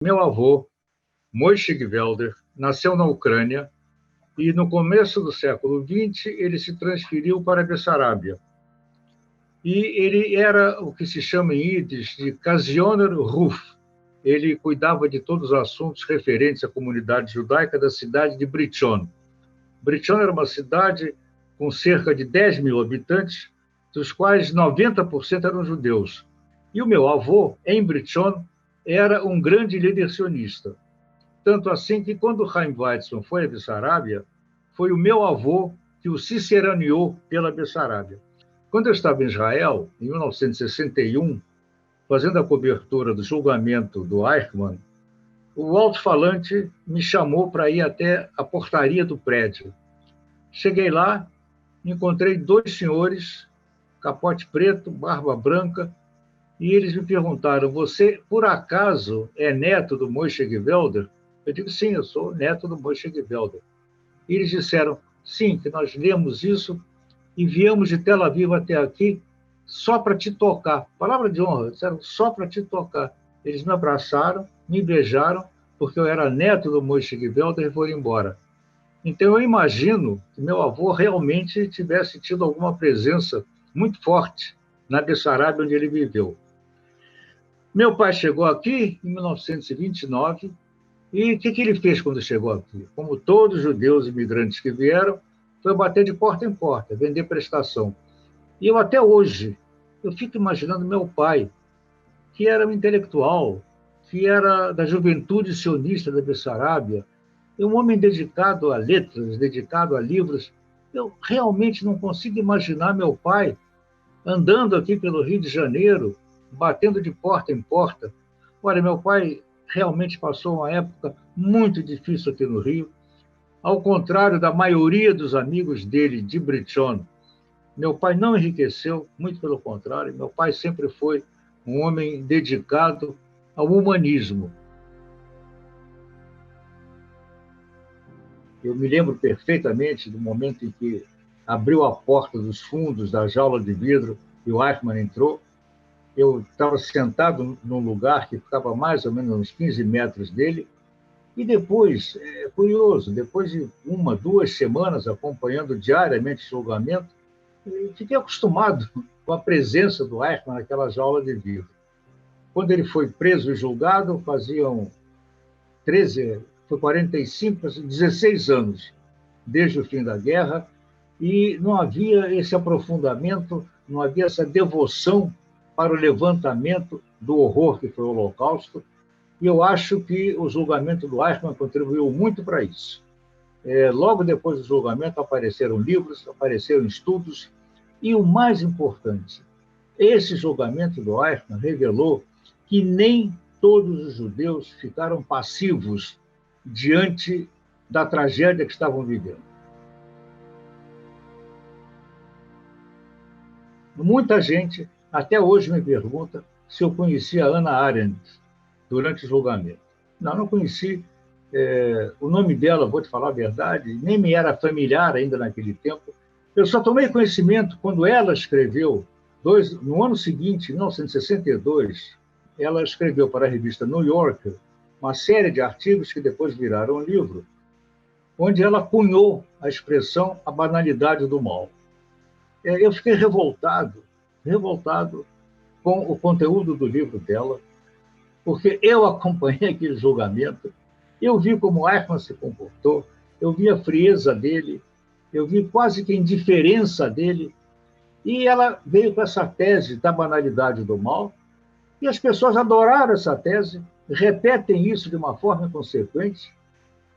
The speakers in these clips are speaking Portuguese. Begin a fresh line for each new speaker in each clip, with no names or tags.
Meu avô, Moishe Gvelder, nasceu na Ucrânia e, no começo do século XX, ele se transferiu para a Bessarabia. E ele era o que se chama em Yiddish de Kasioner Ruf. Ele cuidava de todos os assuntos referentes à comunidade judaica da cidade de Brichon. Brichon era uma cidade com cerca de 10 mil habitantes, dos quais 90% eram judeus. E o meu avô, em Brichon, era um grande líder sionista. Tanto assim que, quando Chaim Weizmann foi a Bessarabia, foi o meu avô que o ciceraneou pela Bessarabia. Quando eu estava em Israel, em 1961, fazendo a cobertura do julgamento do Eichmann, o alto-falante me chamou para ir até a portaria do prédio. Cheguei lá, encontrei dois senhores, capote preto, barba branca, e eles me perguntaram: você, por acaso, é neto do Moishe Gvelder? Eu digo: sim, eu sou neto do Moishe Gvelder. E eles disseram: sim, que nós lemos isso e viemos de Tel Aviv até aqui só para te tocar. Palavra de honra, disseram: só para te tocar. Eles me abraçaram, me beijaram, porque eu era neto do Moishe Gvelder e foram embora. Então, eu imagino que meu avô realmente tivesse tido alguma presença muito forte na Bessarabia, onde ele viveu. Meu pai chegou aqui em 1929, e o que ele fez quando chegou aqui? Como todos os judeus imigrantes que vieram, foi bater de porta em porta, vender prestação. E eu até hoje, eu fico imaginando meu pai, que era um intelectual, que era da juventude sionista da Bessarabia, um homem dedicado a letras, dedicado a livros. Eu realmente não consigo imaginar meu pai andando aqui pelo Rio de Janeiro, batendo de porta em porta. Olha, meu pai realmente passou uma época muito difícil aqui no Rio. Ao contrário da maioria dos amigos dele de Brichon, meu pai não enriqueceu, muito pelo contrário. Meu pai sempre foi um homem dedicado ao humanismo. Eu me lembro perfeitamente do momento em que abriu a porta dos fundos da jaula de vidro e o Eichmann entrou. Eu estava sentado num lugar que ficava mais ou menos uns 15 metros dele, e depois, é curioso, depois de 1, 2 semanas acompanhando diariamente o julgamento, fiquei acostumado com a presença do Eichmann naquela jaula de vidro. Quando ele foi preso e julgado, faziam 13, foi 45, 16 anos desde o fim da guerra, e não havia esse aprofundamento, não havia essa devoção para o levantamento do horror que foi o Holocausto, e eu acho que o julgamento do Eichmann contribuiu muito para isso. Logo depois do julgamento apareceram livros, apareceram estudos, e o mais importante, esse julgamento do Eichmann revelou que nem todos os judeus ficaram passivos diante da tragédia que estavam vivendo. Muita gente até hoje me pergunta se eu conhecia a Hannah Arendt durante o julgamento. Não conheci. O nome dela, vou te falar a verdade, nem me era familiar ainda naquele tempo. Eu só tomei conhecimento quando ela escreveu, no ano seguinte, em 1962, ela escreveu para a revista New Yorker uma série de artigos que depois viraram um livro, onde ela cunhou a expressão "a banalidade do mal". Eu fiquei revoltado com o conteúdo do livro dela, porque eu acompanhei aquele julgamento, eu vi como Eichmann se comportou, eu vi a frieza dele, eu vi quase que a indiferença dele, e ela veio com essa tese da banalidade do mal, e as pessoas adoraram essa tese, repetem isso de uma forma inconsequente,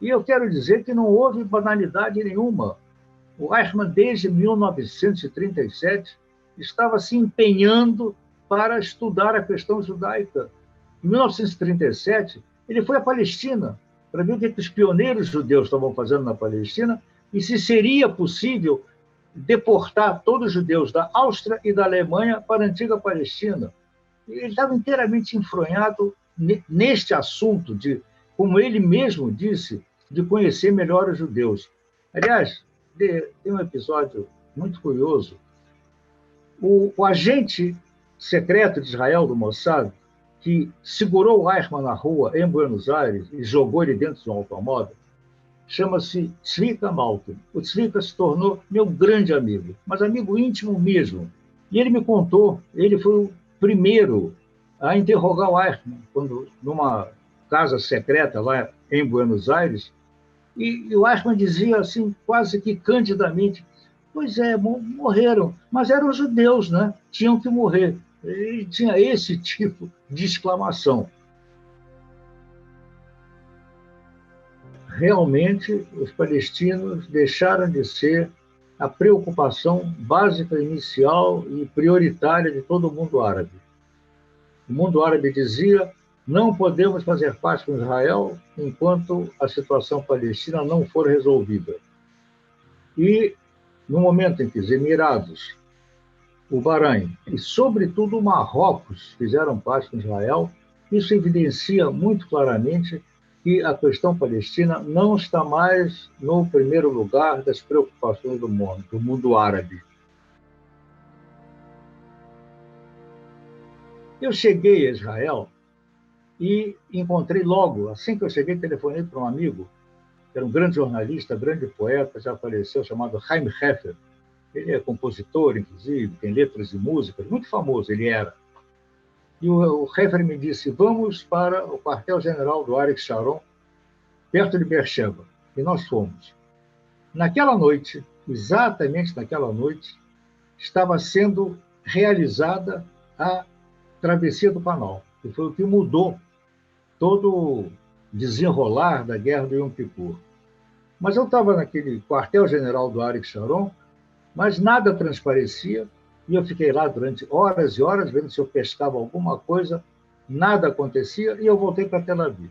e eu quero dizer que não houve banalidade nenhuma. O Eichmann, desde 1937, estava se empenhando para estudar a questão judaica. Em 1937, ele foi à Palestina para ver o que os pioneiros judeus estavam fazendo na Palestina e se seria possível deportar todos os judeus da Áustria e da Alemanha para a antiga Palestina. Ele estava inteiramente enfronhado neste assunto de, como ele mesmo disse, de conhecer melhor os judeus. Aliás, tem um episódio muito curioso. O agente secreto de Israel, do Mossad, que segurou o Eichmann na rua, em Buenos Aires, e jogou ele dentro de um automóvel, chama-se Zvika Malkin. O Zvika se tornou meu grande amigo, mas amigo íntimo mesmo. E ele me contou, ele foi o primeiro a interrogar o Eichmann, quando, numa casa secreta lá em Buenos Aires, e o Eichmann dizia assim, quase que candidamente, pois é, morreram, mas eram judeus, né? Tinham que morrer. Ele tinha esse tipo de exclamação. Realmente, os palestinos deixaram de ser a preocupação básica, inicial e prioritária de todo o mundo árabe. O mundo árabe dizia: não podemos fazer paz com Israel enquanto a situação palestina não for resolvida. E, no momento em que os Emirados, o Bahrein e, sobretudo, o Marrocos fizeram paz com Israel, isso evidencia muito claramente que a questão palestina não está mais no primeiro lugar das preocupações do mundo árabe. Eu cheguei a Israel e encontrei logo, assim que eu cheguei, telefonei para um amigo, que era um grande jornalista, grande poeta, já faleceu, chamado Chaim Heffer. Ele é compositor, inclusive, tem letras de músicas, muito famoso ele era. E o Heffer me disse: vamos para o quartel-general do Arik Sharon, perto de Beersheba. E nós fomos. Naquela noite, exatamente naquela noite, estava sendo realizada a travessia do Canal, que foi o que mudou todo o desenrolar da guerra do Yom Kippur. Mas eu estava naquele quartel-general do Arik Sharon, mas nada transparecia, e eu fiquei lá durante horas e horas, vendo se eu pescava alguma coisa, nada acontecia, e eu voltei para Tel Aviv.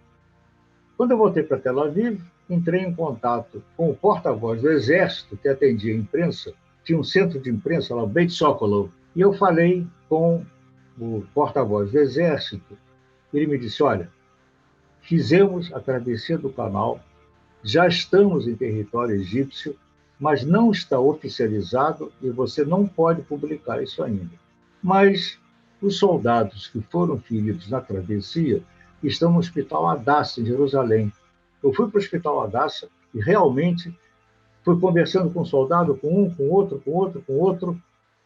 Quando eu voltei para Tel Aviv, entrei em contato com o porta-voz do Exército, que atendia a imprensa, tinha um centro de imprensa lá, o Beit Sokolov, e eu falei com o porta-voz do Exército. Ele me disse: olha, fizemos a travessia do Canal, já estamos em território egípcio, mas não está oficializado e você não pode publicar isso ainda. Mas os soldados que foram feridos na travessia estão no Hospital Hadassah, em Jerusalém. Eu fui para o Hospital Hadassah e realmente fui conversando com um soldado, com um, com outro, com outro, com outro,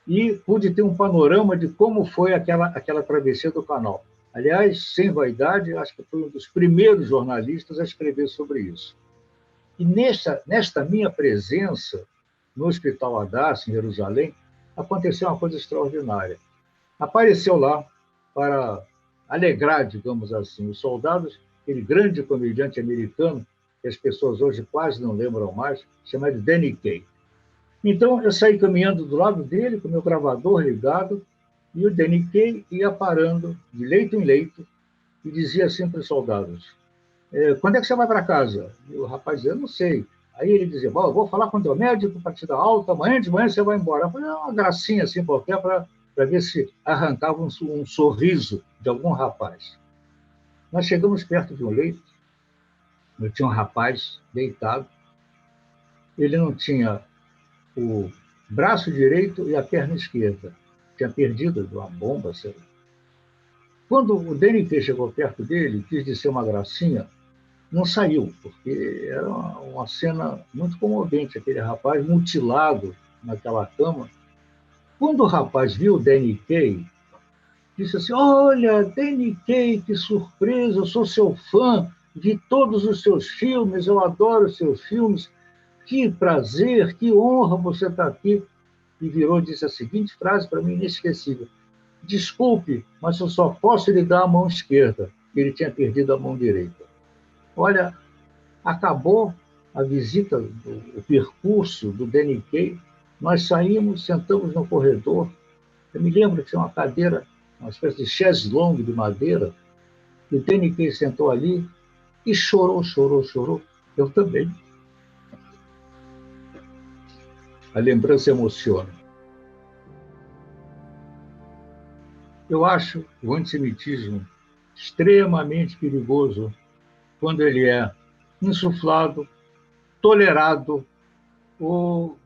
e pude ter um panorama de como foi aquela travessia do Canal. Aliás, sem vaidade, acho que fui um dos primeiros jornalistas a escrever sobre isso. E nesta minha presença no Hospital Hadassah, em Jerusalém, aconteceu uma coisa extraordinária. Apareceu lá, para alegrar, digamos assim, os soldados, aquele grande comediante americano, que as pessoas hoje quase não lembram mais, chamado Danny Kaye. Então, eu saí caminhando do lado dele, com o meu gravador ligado, e o Danny Kaye ia parando de leito em leito e dizia assim para os soldados: quando é que você vai para casa? E o rapaz dizia: eu não sei. Aí ele dizia: eu vou falar com o teu médico para te dar alta, amanhã de manhã você vai embora. Eu falei: uma gracinha assim qualquer para ver se arrancava um sorriso de algum rapaz. Nós chegamos perto de um leito, eu tinha um rapaz deitado, ele não tinha o braço direito e a perna esquerda, tinha perdido de uma bomba, sei lá. Quando o DNT chegou perto dele, quis dizer uma gracinha, não saiu, porque era uma cena muito comovente, aquele rapaz mutilado naquela cama. Quando o rapaz viu o Danny Kaye, disse assim: olha, Danny Kaye, que surpresa, eu sou seu fã, vi todos os seus filmes, eu adoro os seus filmes, que prazer, que honra você estar aqui. E virou e disse a seguinte frase para mim inesquecível: desculpe, mas eu só posso lhe dar a mão esquerda. Ele tinha perdido a mão direita. Olha, acabou a visita, o percurso do Danny Kaye, nós saímos, sentamos no corredor. Eu me lembro que tinha uma cadeira, uma espécie de chaise longue de madeira, e o Danny Kaye sentou ali e chorou, chorou, chorou. Eu também. A lembrança emociona. Eu acho o antissemitismo extremamente perigoso quando ele é insuflado, tolerado ou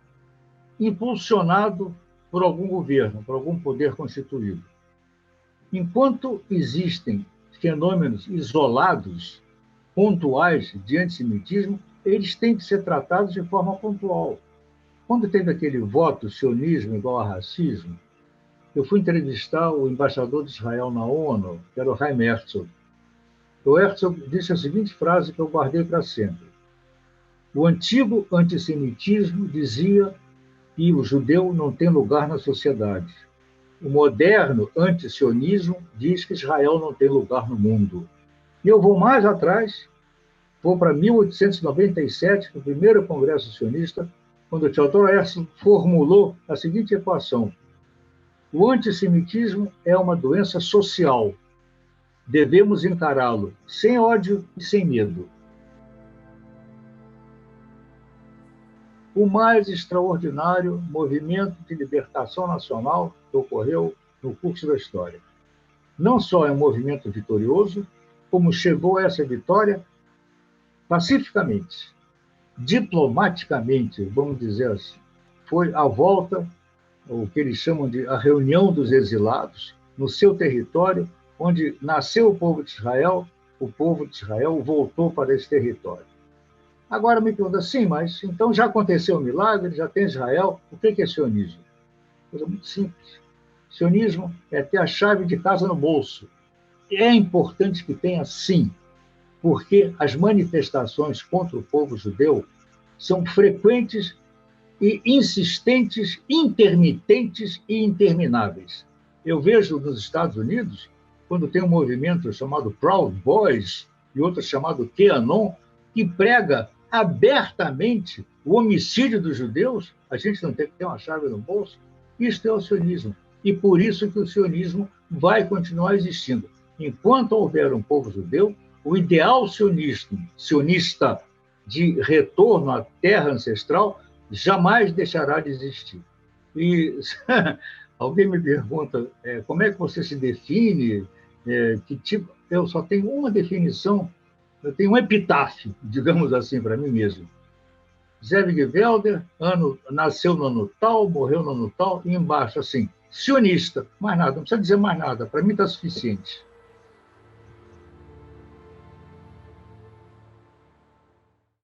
impulsionado por algum governo, por algum poder constituído. Enquanto existem fenômenos isolados, pontuais de antissemitismo, eles têm que ser tratados de forma pontual. Quando teve aquele voto sionismo igual a racismo, eu fui entrevistar o embaixador de Israel na ONU, que era o Chaim Herzog. O Herzog disse a seguinte frase que eu guardei para sempre. O antigo antissemitismo dizia que o judeu não tem lugar na sociedade. O moderno antisionismo diz que Israel não tem lugar no mundo. E eu vou mais atrás, vou para 1897, no primeiro Congresso Sionista, quando Theodor Herzl formulou a seguinte equação. O antissemitismo é uma doença social. Devemos encará-lo sem ódio e sem medo. O mais extraordinário movimento de libertação nacional que ocorreu no curso da história. Não só é um movimento vitorioso, como chegou a essa vitória pacificamente, diplomaticamente, vamos dizer assim. Foi a volta, o que eles chamam de a reunião dos exilados, no seu território, onde nasceu o povo de Israel voltou para esse território. Agora me pergunta, sim, mas então já aconteceu o milagre, já tem Israel, o que é sionismo? Coisa muito simples. Sionismo é ter a chave de casa no bolso. É importante que tenha, sim, porque as manifestações contra o povo judeu são frequentes e insistentes, intermitentes e intermináveis. Eu vejo nos Estados Unidos, quando tem um movimento chamado Proud Boys e outro chamado QAnon, que prega abertamente o homicídio dos judeus, a gente não tem que ter uma chave no bolso. Isto é o sionismo. E por isso que o sionismo vai continuar existindo. Enquanto houver um povo judeu, o ideal sionista de retorno à terra ancestral jamais deixará de existir. E alguém me pergunta como é que você se define, que tipo... Eu só tenho uma definição, eu tenho um epitáfio, digamos assim, para mim mesmo. Zevig Welder, nasceu no ano tal, morreu no ano tal, e embaixo, assim, sionista, mais nada, não precisa dizer mais nada, para mim está suficiente.